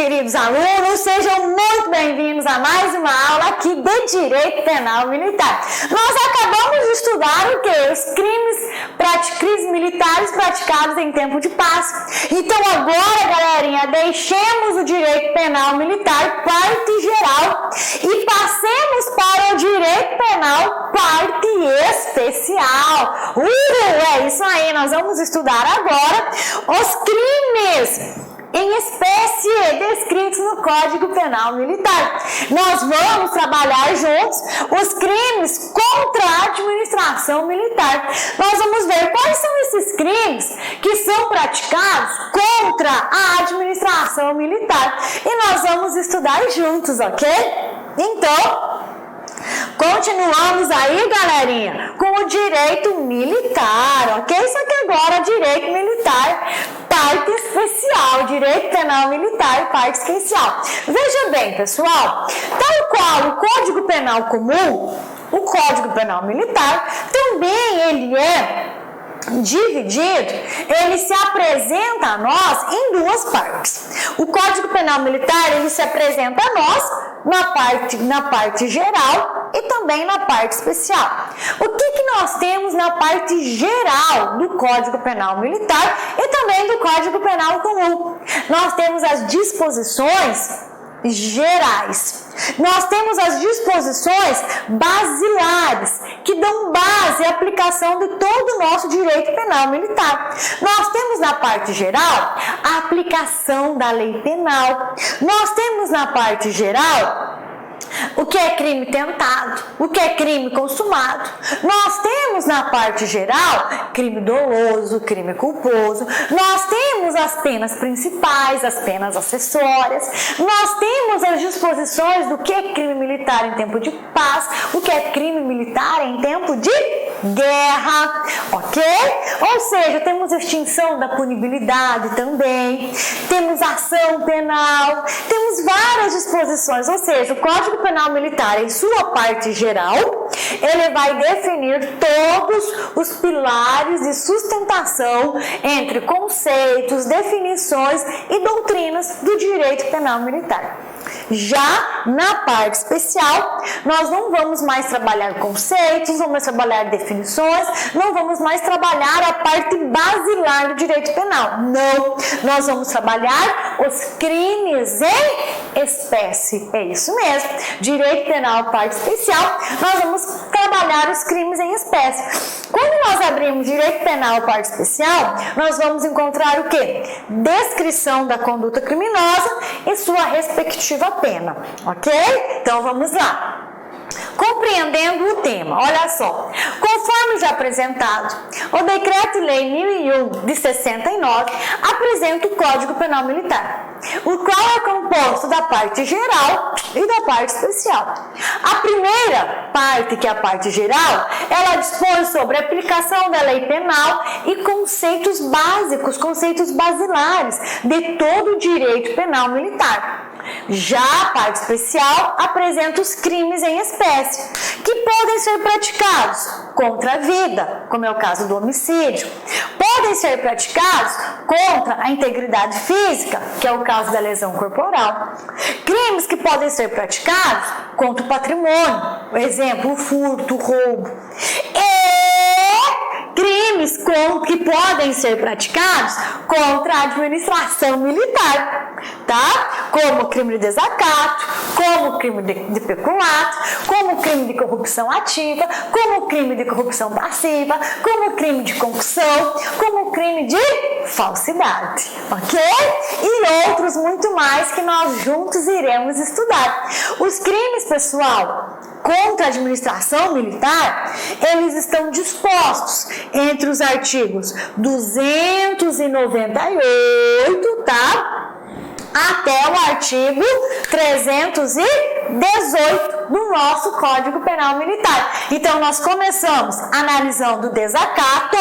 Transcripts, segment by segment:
queridos alunos, sejam muito bem-vindos a mais uma aula aqui de Direito Penal Militar. Nós acabamos de estudar o quê? Os crimes militares praticados em tempo de paz. Então agora, galerinha, deixemos o Direito Penal Militar parte geral e passemos para o Direito Penal parte especial. É isso aí, nós vamos estudar agora os crimes em espécie descritos no Código Penal Militar. Nós vamos trabalhar juntos os crimes contra a administração militar. Nós vamos ver quais são esses crimes que são praticados contra a administração militar. E nós vamos estudar juntos, ok? Então, continuamos aí, galerinha, com o direito militar, ok? Só que agora direito militar, parte especial, direito penal militar, parte especial. Veja bem, pessoal, tal qual o Código Penal comum, o Código Penal Militar, também ele é dividido, ele se apresenta a nós em duas partes. O Código Penal Militar, ele se apresenta a nós na parte geral e também na parte especial. O que nós temos na parte geral do Código Penal Militar e também do Código Penal Comum? Nós temos as disposições gerais. Nós temos as disposições basilares, que dão base à aplicação de todo o nosso direito penal militar. Nós temos na parte geral a aplicação da lei penal. Nós temos na parte geral o que é crime tentado, o que é crime consumado. Nós temos na parte geral crime doloso, crime culposo. Nós temos as penas principais, as penas acessórias. Nós temos as disposições do que é crime militar em tempo de paz, o que é crime militar em tempo de guerra, ok? Ou seja, temos extinção da punibilidade também, temos ação penal, temos várias disposições, ou seja, o Código Penal Militar, em sua parte geral, ele vai definir todos os pilares de sustentação entre conceitos, definições e doutrinas do direito penal militar. Já na parte especial, nós não vamos mais trabalhar conceitos, não vamos trabalhar definições, não vamos mais trabalhar a parte basilar do direito penal. Não, nós vamos trabalhar os crimes em espécie. É isso mesmo. Direito penal, parte especial, nós vamos trabalhar os crimes em espécie. Quando nós abrimos direito penal, parte especial, nós vamos encontrar o quê? Descrição da conduta criminosa e sua respectiva pena, ok? Então vamos lá. Compreendendo o tema, olha só, conforme já apresentado, o Decreto-Lei 1001 de 69 apresenta o Código Penal Militar, o qual é composto da parte geral e da parte especial. A primeira parte, que é a parte geral, ela dispõe sobre a aplicação da lei penal e conceitos básicos, conceitos basilares de todo o direito penal militar. Já a parte especial apresenta os crimes em espécie, que podem ser praticados contra a vida, como é o caso do homicídio. Podem ser praticados contra a integridade física, que é o caso da lesão corporal. Crimes que podem ser praticados contra o patrimônio, por exemplo, o furto, o roubo. E crimes que podem ser praticados contra a administração militar, tá? Como crime de desacato, como crime de peculato, como crime de corrupção ativa, como crime de corrupção passiva, como crime de concussão, como crime de falsidade, ok? E outros muito mais que nós juntos iremos estudar. Os crimes, pessoal, contra a administração militar, eles estão dispostos entre os artigos 298, tá? Até o artigo 318 do nosso Código Penal Militar. Então, nós começamos analisando o desacato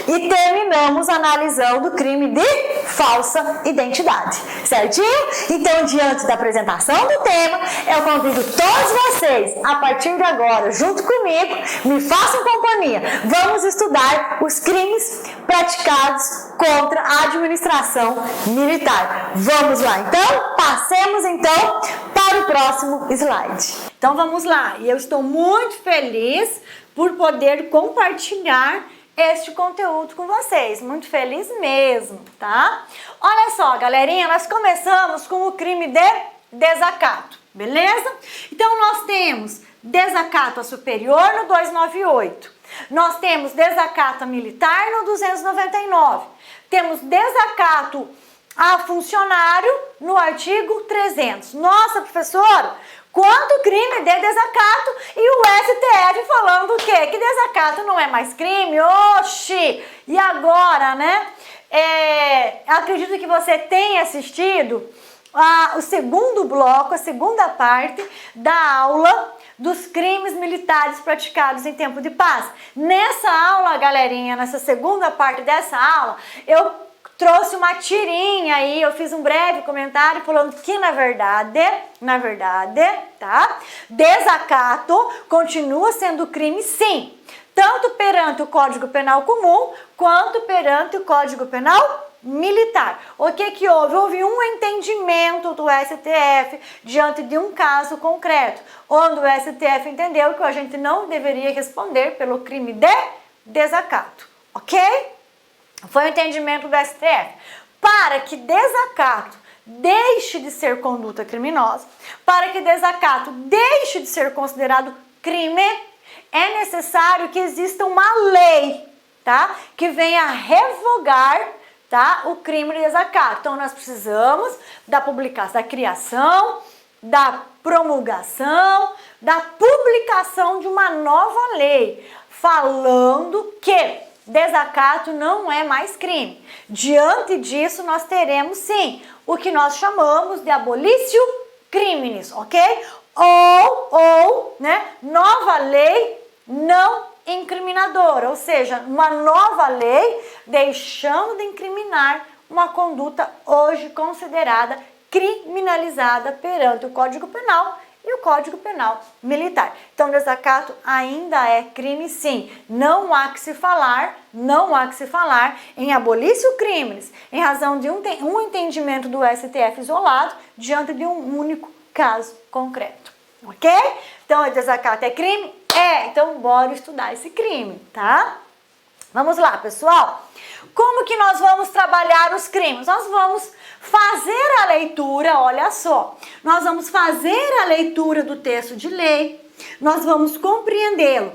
e terminamos analisando o crime de falsa identidade, certinho? Então, diante da apresentação do tema, eu convido todos vocês vocês, a partir de agora, junto comigo, me façam companhia. Vamos estudar os crimes praticados contra a administração militar. Vamos lá, então? Passemos, então, para o próximo slide. Então, vamos lá. E eu estou muito feliz por poder compartilhar este conteúdo com vocês. Muito feliz mesmo, tá? Olha só, galerinha, nós começamos com o crime de desacato, beleza? Então, nós temos desacato a superior no 298. Nós temos desacato a militar no 299. Temos desacato a funcionário no artigo 300. Nossa, professora, quanto crime de desacato, e o STF falando o quê? Que desacato não é mais crime? Oxi! E agora, né? Acredito que você tenha assistido o segundo bloco, a segunda parte da aula dos crimes militares praticados em tempo de paz. Nessa aula, galerinha, nessa segunda parte dessa aula, eu trouxe uma tirinha aí, eu fiz um breve comentário falando que na verdade, tá? Desacato continua sendo crime, sim, tanto perante o Código Penal comum quanto perante o Código Penal militar. O que houve? Houve um entendimento do STF diante de um caso concreto, onde o STF entendeu que a gente não deveria responder pelo crime de desacato, ok? Foi o entendimento do STF. Para que desacato deixe de ser conduta criminosa, para que desacato deixe de ser considerado crime, é necessário que exista uma lei, tá? Que venha revogar, tá? O crime de desacato. Então, nós precisamos da publicação, da criação, da promulgação, da publicação de uma nova lei, falando que desacato não é mais crime. Diante disso, nós teremos sim o que nós chamamos de abolício criminis, ok? Ou, né, nova lei não incriminadora, ou seja, uma nova lei deixando de incriminar uma conduta hoje considerada criminalizada perante o Código Penal e o Código Penal Militar. Então, desacato ainda é crime, sim. Não há que se falar em abolício crimes, em razão de um entendimento do STF isolado diante de um único caso concreto, ok? Então, desacato é crime? É, então bora estudar esse crime, tá? Vamos lá, pessoal. Como que nós vamos trabalhar os crimes? Nós vamos fazer a leitura, olha só, nós vamos fazer a leitura do texto de lei, nós vamos compreendê-lo.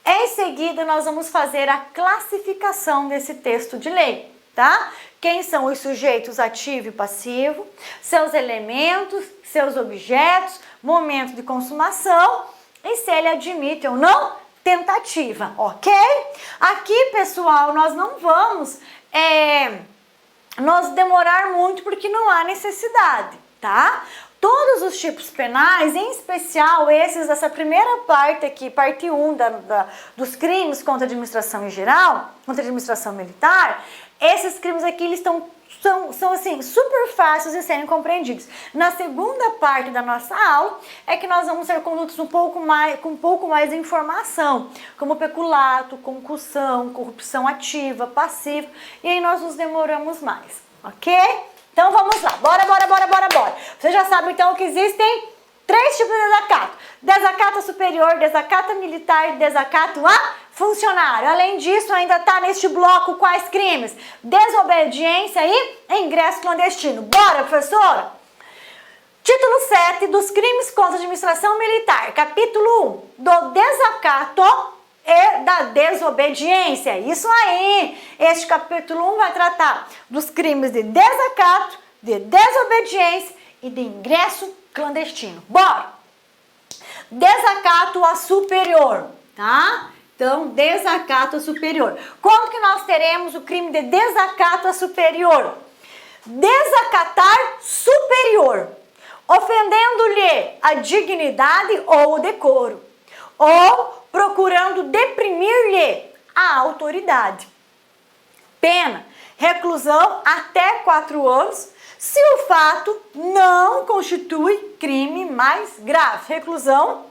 Em seguida, nós vamos fazer a classificação desse texto de lei, tá? Quem são os sujeitos ativo e passivo, seus elementos, seus objetos, momento de consumação e se ele admite ou não tentativa, ok? Aqui, pessoal, nós não vamos nos demorar muito porque não há necessidade, tá? Todos os tipos penais, em especial esses dessa primeira parte aqui, parte 1 dos crimes contra a administração em geral, contra a administração militar, esses crimes aqui eles são assim, super fáceis de serem compreendidos. Na segunda parte da nossa aula é que nós vamos ter condutas com um pouco mais de informação, como peculato, concussão, corrupção ativa, passiva, e aí nós nos demoramos mais, ok? Então vamos lá, bora. Você já sabe então que existem 3 tipos de desacato. Desacato superior, desacato militar e desacato a funcionário. Além disso, ainda está neste bloco quais crimes? Desobediência e ingresso clandestino. Bora, professora? Título 7 dos crimes contra a administração militar. Capítulo 1 do desacato e da desobediência. Isso aí. Este capítulo 1 vai tratar dos crimes de desacato, de desobediência e de ingresso clandestino. Bora! Desacato a superior, tá? Então, desacato a superior. Como que nós teremos o crime de desacato a superior? Desacatar superior, ofendendo-lhe a dignidade ou o decoro, ou procurando deprimir-lhe a autoridade. Pena, reclusão até 4 anos, se o fato não constitui crime mais grave. Reclusão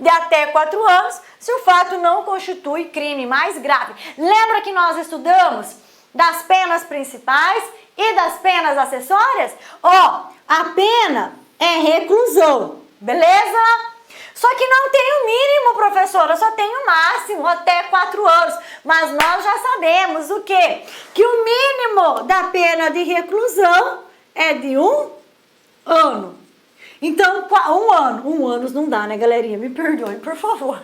de até 4 anos, se o fato não constitui crime mais grave. Lembra que nós estudamos das penas principais e das penas acessórias? Ó, a pena é reclusão, beleza? Só que não tem o mínimo, professora, só tem o máximo, até 4 anos. Mas nós já sabemos o quê? Que o mínimo da pena de reclusão é de 1 ano. Então, 1 ano. 1 ano não dá, né, galerinha? Me perdoem, por favor.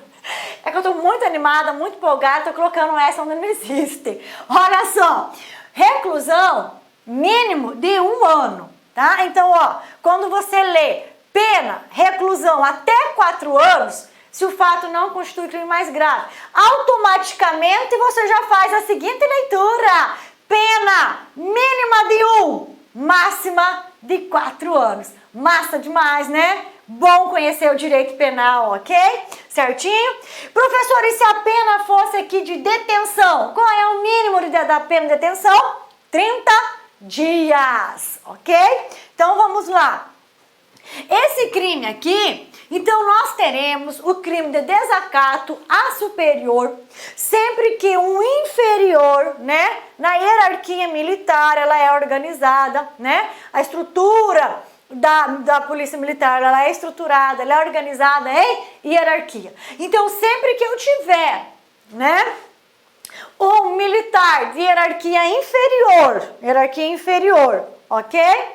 É que eu tô muito animada, muito empolgada, tô colocando essa onde não existe. Olha só, reclusão mínimo de 1 ano, tá? Então, ó, quando você lê pena, reclusão até 4 anos, se o fato não constitui crime mais grave, automaticamente você já faz a seguinte leitura: pena mínima de 1, máxima de 4 anos. Massa demais, né? Bom conhecer o direito penal, ok? Certinho? Professor, e se a pena fosse aqui de detenção? Qual é o mínimo da pena de detenção? 30 dias, ok? Então vamos lá. Esse crime aqui, então nós teremos o crime de desacato a superior, sempre que um inferior, né, na hierarquia militar, ela é organizada, né, a estrutura da polícia militar, ela é estruturada, ela é organizada em hierarquia. Então sempre que eu tiver, né, um militar de hierarquia inferior, ok?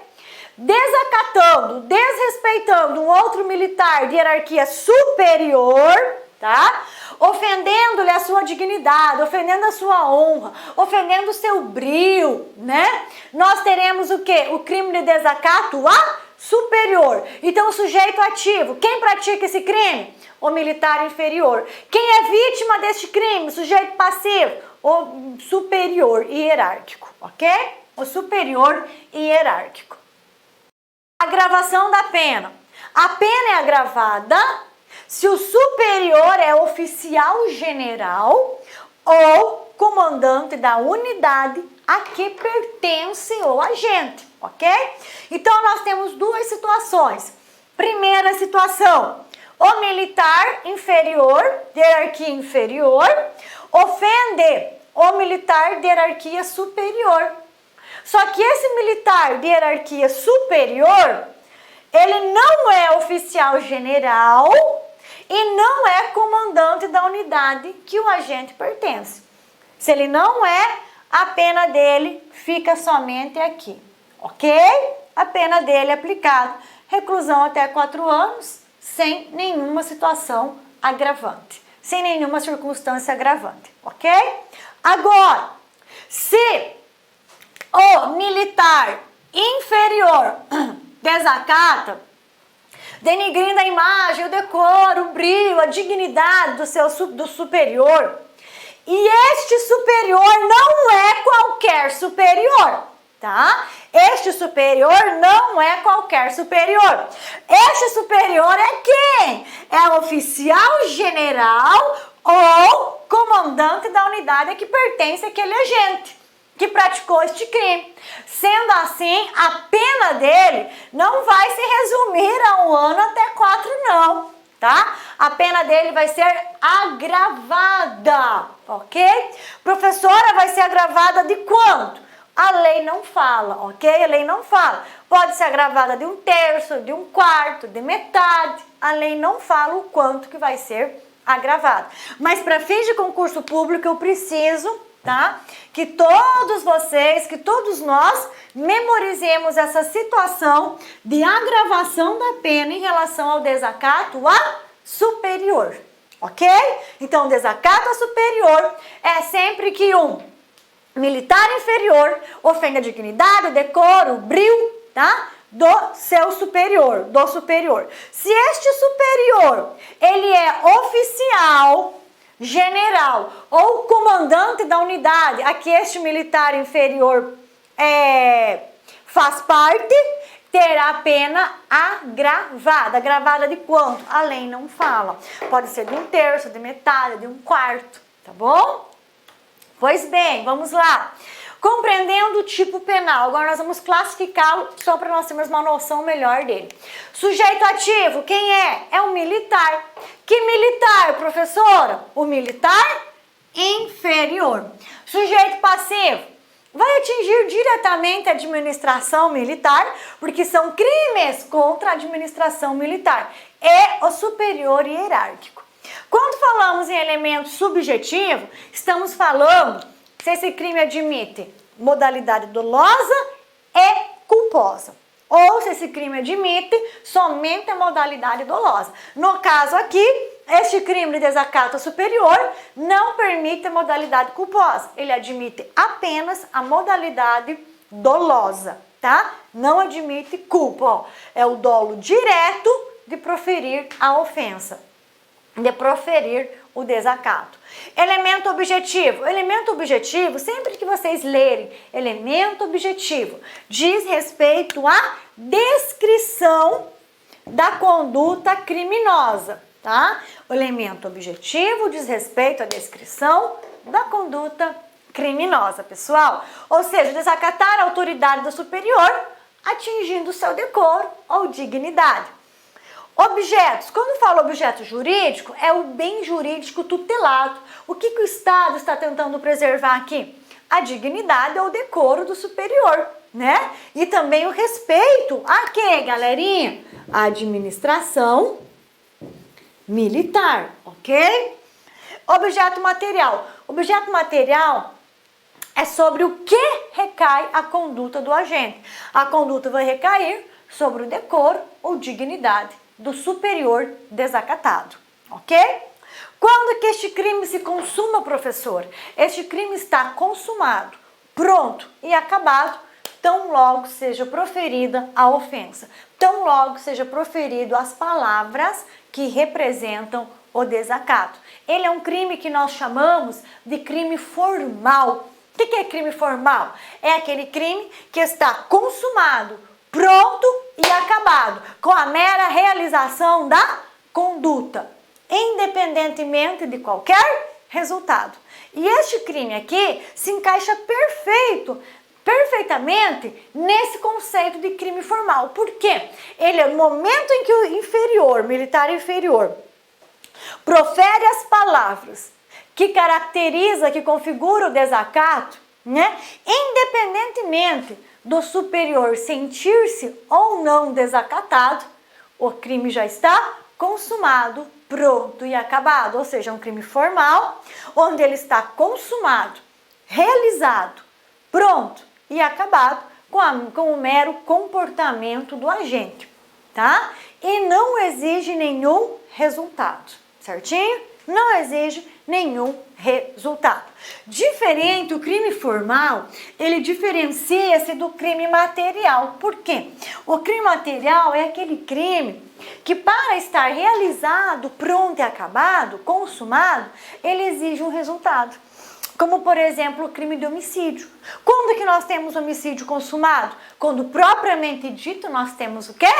Desacatando, desrespeitando um outro militar de hierarquia superior, tá? Ofendendo-lhe a sua dignidade, ofendendo a sua honra, ofendendo o seu brio, né? Nós teremos o quê? O crime de desacato a superior. Então, o sujeito ativo, quem pratica esse crime? O militar inferior. Quem é vítima deste crime? O sujeito passivo, o superior e hierárquico, ok? O superior e hierárquico. Agravação da pena. A pena é agravada se o superior é oficial general ou comandante da unidade a que pertence o agente, ok? Então, nós temos duas situações. Primeira situação, o militar inferior, de hierarquia inferior, ofende o militar de hierarquia superior. Só que esse militar de hierarquia superior, ele não é oficial general e não é comandante da unidade que o agente pertence. Se ele não é, a pena dele fica somente aqui, ok? A pena dele é aplicada, reclusão até 4 anos, sem nenhuma situação agravante, sem nenhuma circunstância agravante, ok? Agora, se o militar inferior desacata, denigrindo a imagem, o decoro, o brio, a dignidade do superior, e este superior não é qualquer superior, tá? Este superior não é qualquer superior. Este superior é quem? É oficial general ou comandante da unidade a que pertence aquele agente que praticou este crime. Sendo assim, a pena dele não vai se resumir a 1 ano até 4, não, tá? A pena dele vai ser agravada, ok? Professora, vai ser agravada de quanto? A lei não fala, ok? A lei não fala. Pode ser agravada de 1/3, de 1/4, de metade. A lei não fala o quanto que vai ser agravado. Mas para fins de concurso público, eu preciso, tá? Que todos vocês, que todos nós memorizemos essa situação de agravação da pena em relação ao desacato a superior, ok? Então, desacato a superior é sempre que um militar inferior ofende a dignidade, o decoro, o brio, tá? Do seu superior, do superior. Se este superior, ele é oficial, general ou comandante da unidade a que este militar inferior faz parte, terá pena agravada. Agravada de quanto? A lei não fala. Pode ser de 1/3, de metade, de 1/4, tá bom? Pois bem, vamos lá. Compreendendo o tipo penal. Agora nós vamos classificá-lo só para nós termos uma noção melhor dele. Sujeito ativo, quem é? É o militar. Que militar, professora? O militar inferior. Sujeito passivo, vai atingir diretamente a administração militar, porque são crimes contra a administração militar. É o superior hierárquico. Quando falamos em elemento subjetivo, estamos falando se esse crime admite modalidade dolosa e culposa. Ou se esse crime admite somente a modalidade dolosa. No caso aqui, este crime de desacato superior não permite a modalidade culposa. Ele admite apenas a modalidade dolosa, tá? Não admite culpa. Ó. É o dolo direto de proferir a ofensa, de proferir o desacato. Elemento objetivo. Elemento objetivo, sempre que vocês lerem elemento objetivo, diz respeito à descrição da conduta criminosa, tá? O elemento objetivo diz respeito à descrição da conduta criminosa, pessoal. Ou seja, desacatar a autoridade do superior, atingindo seu decoro ou dignidade. Objetos. Quando falo objeto jurídico, é o bem jurídico tutelado. O que o Estado está tentando preservar aqui? A dignidade ou decoro do superior, né? E também o respeito a quê, galerinha? A administração militar, ok? Objeto material. Objeto material é sobre o que recai a conduta do agente. A conduta vai recair sobre o decoro ou dignidade do superior desacatado, ok? Quando que este crime se consuma, professor? Este crime está consumado, pronto e acabado, tão logo seja proferida a ofensa, tão logo seja proferido as palavras que representam o desacato. Ele é um crime que nós chamamos de crime formal. O que é crime formal? É aquele crime que está consumado, pronto e acabado, com a mera realização da conduta, independentemente de qualquer resultado. E este crime aqui se encaixa perfeitamente nesse conceito de crime formal. Por quê? Ele é o momento em que o inferior, militar inferior, profere as palavras que caracteriza, que configura o desacato, né? Independentemente do superior sentir-se ou não desacatado, o crime já está consumado, pronto e acabado. Ou seja, é um crime formal, onde ele está consumado, realizado, pronto e acabado com o mero comportamento do agente, tá? E não exige nenhum resultado, certinho? Não exige nenhum resultado. Diferente, o crime formal, ele diferencia-se do crime material. Por quê? O crime material é aquele crime que, para estar realizado, pronto e acabado, consumado, ele exige um resultado. Como, por exemplo, o crime de homicídio. Quando que nós temos homicídio consumado? Quando, propriamente dito, nós temos o quê?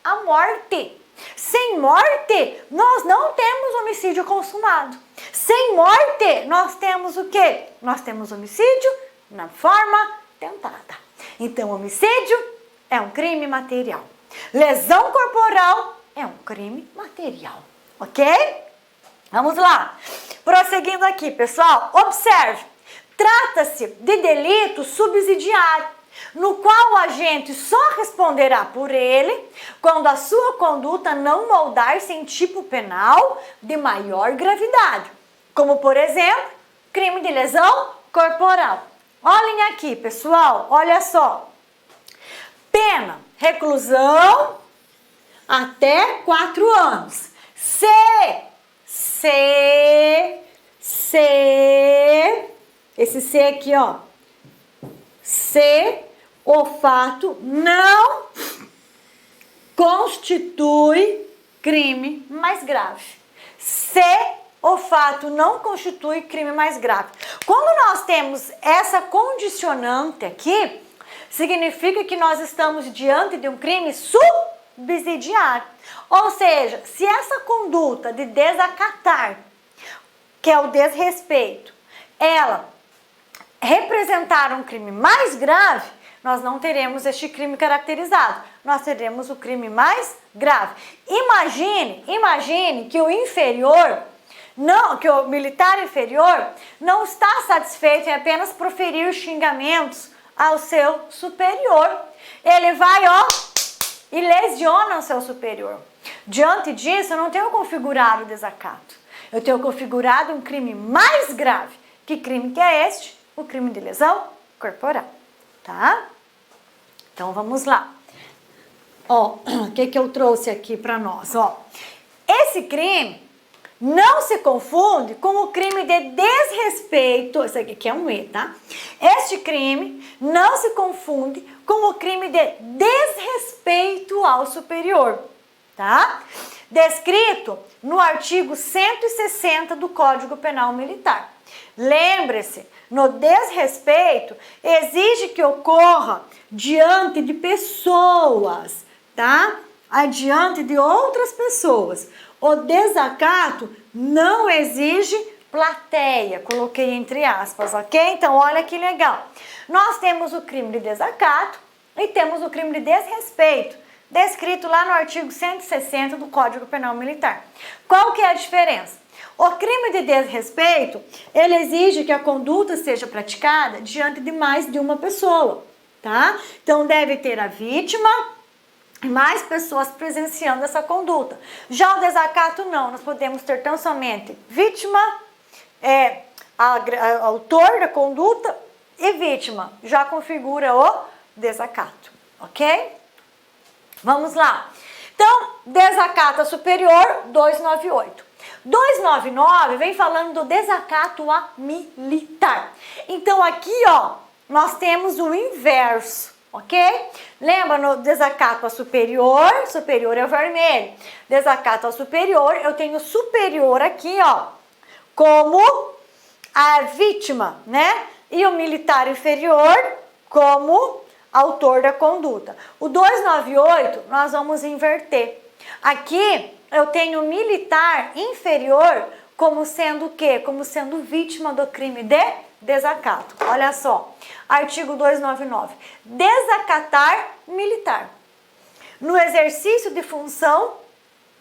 A morte. Sem morte, nós não temos homicídio consumado. Sem morte, nós temos o quê? Nós temos homicídio na forma tentada. Então, homicídio é um crime material. Lesão corporal é um crime material, ok? Vamos lá. Prosseguindo aqui, pessoal, observe. Trata-se de delito subsidiário, no qual o agente só responderá por ele quando a sua conduta não moldar-se em tipo penal de maior gravidade, como, por exemplo, crime de lesão corporal. Olhem aqui, pessoal, olha só. Pena, reclusão até 4 anos. Esse C aqui, ó. Se o fato não constitui crime mais grave. Se o fato não constitui crime mais grave. Quando nós temos essa condicionante aqui, significa que nós estamos diante de um crime subsidiário. Ou seja, se essa conduta de desacatar, que é o desrespeito, ela representar um crime mais grave, nós não teremos este crime caracterizado. Nós teremos o crime mais grave. Imagine que o inferior, que o militar inferior não está satisfeito em apenas proferir xingamentos ao seu superior. Ele vai, e lesiona o seu superior. Diante disso, eu não tenho configurado o desacato. Eu tenho configurado um crime mais grave. Que crime que é este? O crime de lesão corporal, tá? Então, vamos lá. O que eu trouxe aqui para nós? Esse crime não se confunde com o crime de desrespeito. Esse aqui é um E, tá? Este crime não se confunde com o crime de desrespeito ao superior, tá? Descrito no artigo 160 do Código Penal Militar. Lembre-se, no desrespeito, exige que ocorra diante de pessoas, tá? Adiante de outras pessoas. O desacato não exige plateia, coloquei entre aspas, ok? Então, olha que legal. Nós temos o crime de desacato e temos o crime de desrespeito, descrito lá no artigo 160 do Código Penal Militar. Qual que é a diferença? O crime de desrespeito, ele exige que a conduta seja praticada diante de mais de uma pessoa, tá? Então, deve ter a vítima e mais pessoas presenciando essa conduta. Já o desacato, não. Nós podemos ter tão somente vítima, autor da conduta e vítima. Já configura o desacato, ok? Vamos lá. Então, desacato superior, 298. 299 vem falando do desacato a militar. Então, aqui, nós temos o inverso, ok? Lembra no desacato a superior? Superior é o vermelho. Desacato a superior, eu tenho superior aqui, como a vítima, né? E o militar inferior como autor da conduta. O 298, nós vamos inverter. Aqui, eu tenho o militar inferior como sendo o quê? Como sendo vítima do crime de desacato. Olha só, artigo 299. Desacatar militar. No exercício de função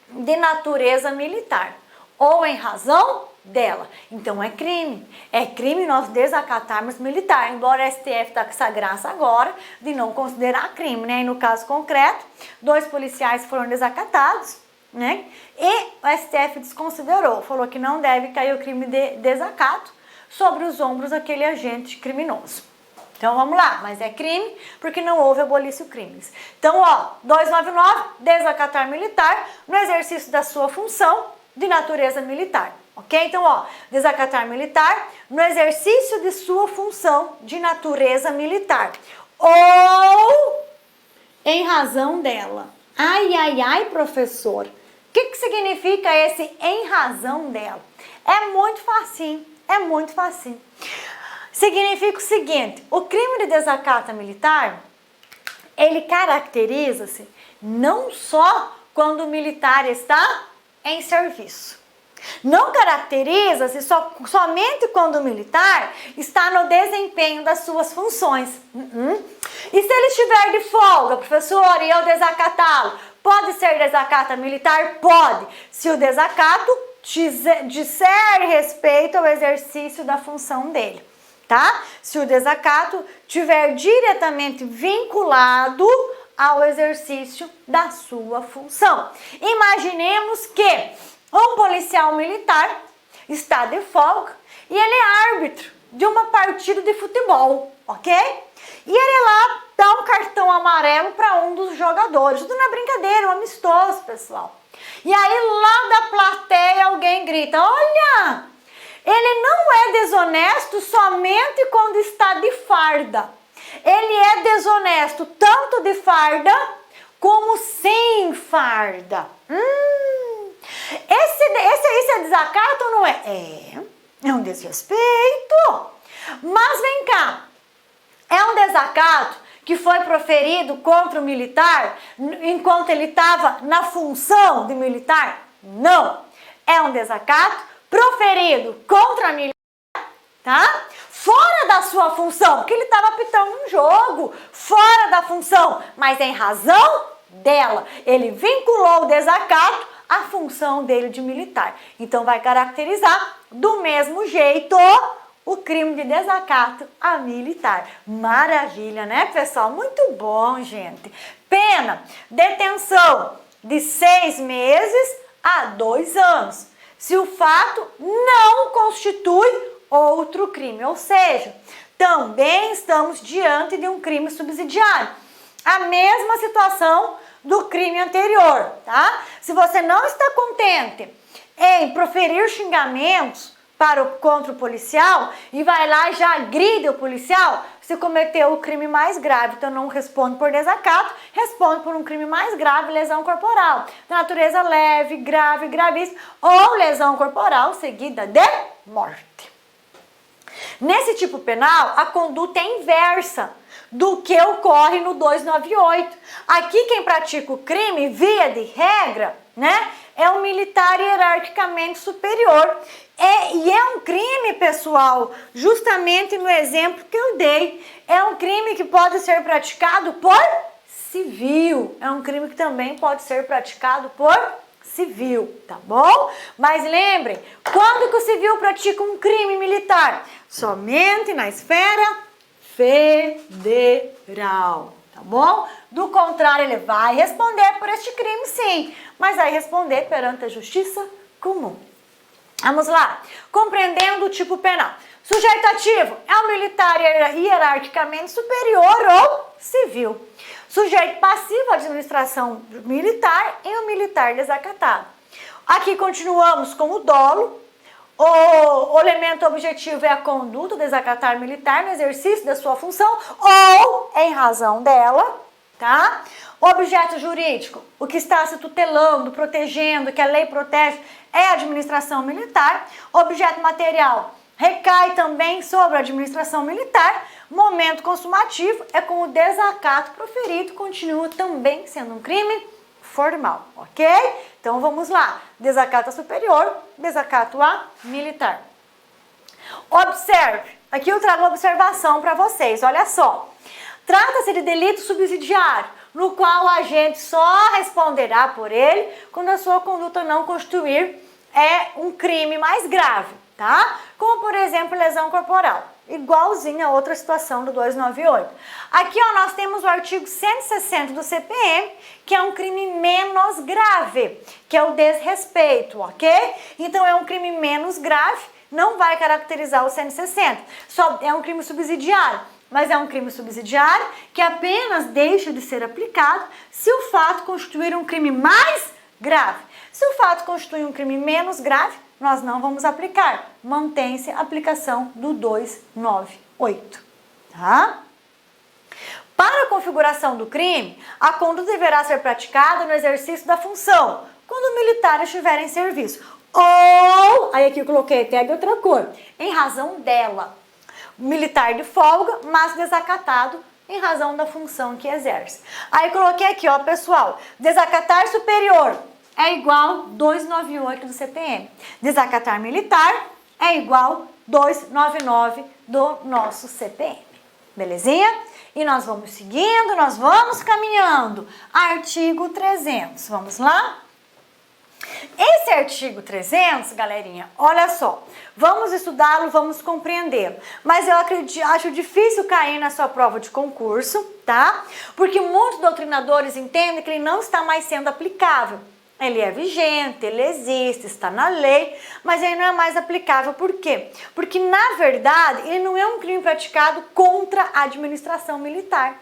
de natureza militar ou em razão dela. Então, é crime. É crime nós desacatarmos militar, embora a STF está com essa graça agora de não considerar crime, né? E no caso concreto, 2 policiais foram desacatados, né? E o STF desconsiderou, falou que não deve cair o crime de desacato sobre os ombros daquele agente criminoso. Então, vamos lá, mas é crime porque não houve abolício crimes. Então, 299, desacatar militar no exercício da sua função de natureza militar. Ok? Então, desacatar militar no exercício de sua função de natureza militar. Ou em razão dela. Ai, professor. O que significa esse em razão dela? É muito facinho, Significa o seguinte, o crime de desacato militar, ele caracteriza-se não só quando o militar está em serviço. Não caracteriza-se somente quando o militar está no desempenho das suas funções. E se ele estiver de folga, professor, e eu desacatá-lo, pode ser desacato militar? Pode, se o desacato disser respeito ao exercício da função dele, tá? Se o desacato estiver diretamente vinculado ao exercício da sua função. Imaginemos que um policial militar está de folga e ele é árbitro de uma partida de futebol, ok? E ele lá dá um cartão amarelo para um dos jogadores, tudo na brincadeira, um amistoso, pessoal. E aí lá da plateia alguém grita, olha, ele não é desonesto somente quando está de farda. Ele é desonesto tanto de farda como sem farda. Esse é desacato ou não é? É um desrespeito. Mas vem cá, é um desacato que foi proferido contra o militar enquanto ele estava na função de militar? Não. É um desacato proferido contra a militar, tá? fora da sua função, porque ele estava apitando um jogo, fora da função, mas em razão dela. Ele vinculou o desacato à função dele de militar. Então vai caracterizar do mesmo jeito o crime de desacato a militar. Maravilha, né, pessoal? Muito bom, gente. Pena, detenção de 6 meses a 2 anos. Se o fato não constitui outro crime, ou seja, também estamos diante de um crime subsidiário. A mesma situação do crime anterior, tá? Se você não está contente em proferir xingamentos contra o policial e vai lá e já agride o policial, você cometeu o crime mais grave. Então não responde por desacato, responde por um crime mais grave, lesão corporal, de natureza leve, grave, gravíssima, ou lesão corporal seguida de morte. Nesse tipo penal, a conduta é inversa do que ocorre no 298. Aqui quem pratica o crime, via de regra, né, é um militar hierarquicamente superior. E é um crime, pessoal, justamente no exemplo que eu dei. É um crime que pode ser praticado por civil. É um crime que também pode ser praticado por civil, tá bom? Mas lembrem, quando que o civil pratica um crime militar? Somente na esfera federal, tá bom? Do contrário, ele vai responder por este crime, sim, mas vai responder perante a justiça comum. Vamos lá, compreendendo o tipo penal. Sujeito ativo é um militar hierarquicamente superior ou civil. Sujeito passivo, administração militar, e o militar desacatado. Aqui continuamos com o dolo. O elemento objetivo é a conduta, desacatar militar no exercício da sua função ou em razão dela, tá? O objeto jurídico, o que está se tutelando, protegendo, que a lei protege, é a administração militar. O objeto material recai também sobre a administração militar. Momento consumativo é com o desacato proferido, continua também sendo um crime formal, ok? Então vamos lá, desacato a superior, desacato a militar. Observe, aqui eu trago uma observação para vocês, olha só. Trata-se de delito subsidiário, no qual o agente só responderá por ele quando a sua conduta não constituir um crime mais grave, tá? Como, por exemplo, lesão corporal, igualzinho a outra situação do 298. Aqui, ó, nós temos o artigo 160 do CPM, que é um crime menos grave, que é o desrespeito, ok? Então, é um crime menos grave, não vai caracterizar o 160, só é um crime subsidiário. Mas é um crime subsidiário que apenas deixa de ser aplicado se o fato constituir um crime mais grave. Se o fato constitui um crime menos grave, nós não vamos aplicar. Mantém-se a aplicação do 298, tá? Para a configuração do crime, a conduta deverá ser praticada no exercício da função, quando o militar estiver em serviço. Ou, aí aqui eu coloquei até de outra cor, em razão dela. Militar de folga, mas desacatado em razão da função que exerce. Aí coloquei aqui, ó, pessoal, desacatar superior é igual 298 do CPM. Desacatar militar é igual 299 do nosso CPM. Belezinha? E nós vamos seguindo, nós vamos caminhando. Artigo 300, vamos lá? Esse artigo 300, galerinha, olha só, vamos estudá-lo, vamos compreendê-lo, mas eu acho difícil cair na sua prova de concurso, tá? Porque muitos doutrinadores entendem que ele não está mais sendo aplicável. Ele é vigente, ele existe, está na lei, mas ele não é mais aplicável. Por quê? Porque, na verdade, ele não é um crime praticado contra a administração militar.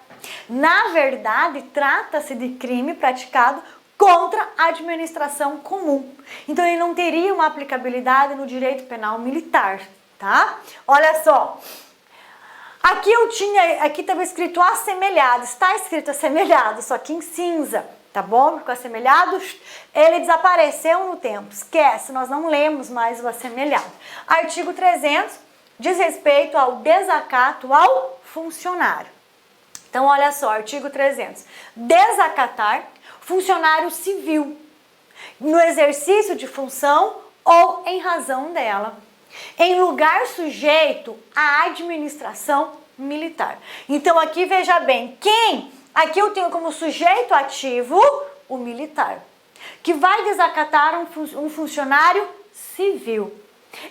Na verdade, trata-se de crime praticado contra a administração comum. Então, ele não teria uma aplicabilidade no direito penal militar, tá? Olha só, aqui estava escrito assemelhado, está escrito assemelhado, só que em cinza, tá bom? Porque o assemelhado, ele desapareceu no tempo, esquece, nós não lemos mais o assemelhado. Artigo 300 diz respeito ao desacato ao funcionário. Então, olha só, artigo 300, desacatar funcionário civil, no exercício de função ou em razão dela. em lugar sujeito à administração militar. Então aqui veja bem, aqui eu tenho como sujeito ativo o militar, que vai desacatar um funcionário civil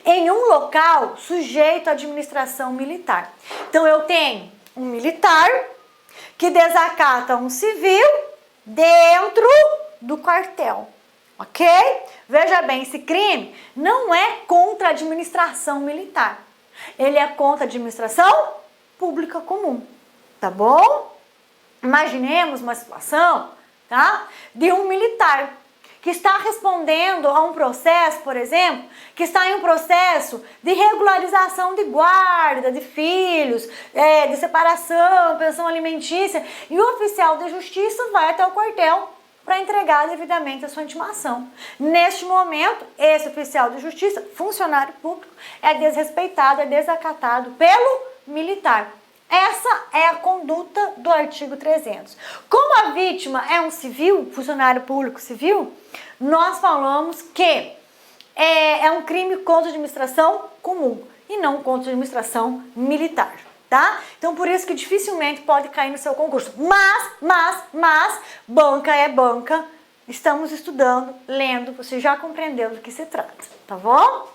em um local sujeito à administração militar. Então eu tenho um militar que desacata um civil dentro do quartel, ok? Veja bem, esse crime não é contra a administração militar, ele é contra a administração pública comum, tá bom? Imaginemos uma situação, tá? De um militar que está respondendo a um processo, por exemplo, que está em um processo de regularização de guarda, de filhos, de separação, pensão alimentícia, e o oficial de justiça vai até o quartel para entregar devidamente a sua intimação. Neste momento, esse oficial de justiça, funcionário público, é desrespeitado, é desacatado pelo militar. Essa é a conduta do artigo 300. Como a vítima é um civil, funcionário público civil, nós falamos que é um crime contra a administração comum e não contra a administração militar, tá? Então, por isso que dificilmente pode cair no seu concurso. Mas, banca é banca, estamos estudando, lendo, você já compreendeu do que se trata, tá bom?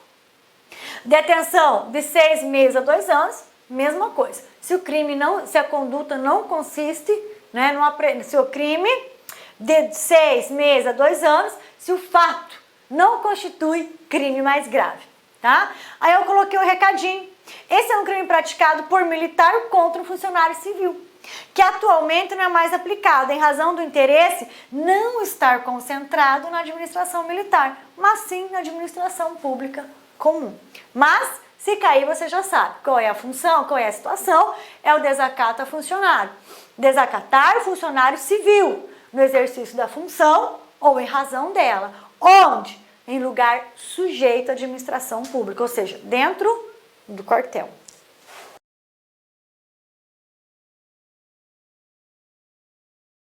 Detenção de 6 meses a 2 anos, mesma coisa. Se a conduta não consiste, né, se o crime de 6 meses a 2 anos, se o fato não constitui crime mais grave, tá? Aí eu coloquei um recadinho. Esse é um crime praticado por militar contra um funcionário civil, que atualmente não é mais aplicado em razão do interesse não estar concentrado na administração militar, mas sim na administração pública comum. Mas se cair, você já sabe qual é a função, qual é a situação, é o desacato a funcionário. Desacatar funcionário civil no exercício da função ou em razão dela. Onde? Em lugar sujeito à administração pública, ou seja, dentro do quartel.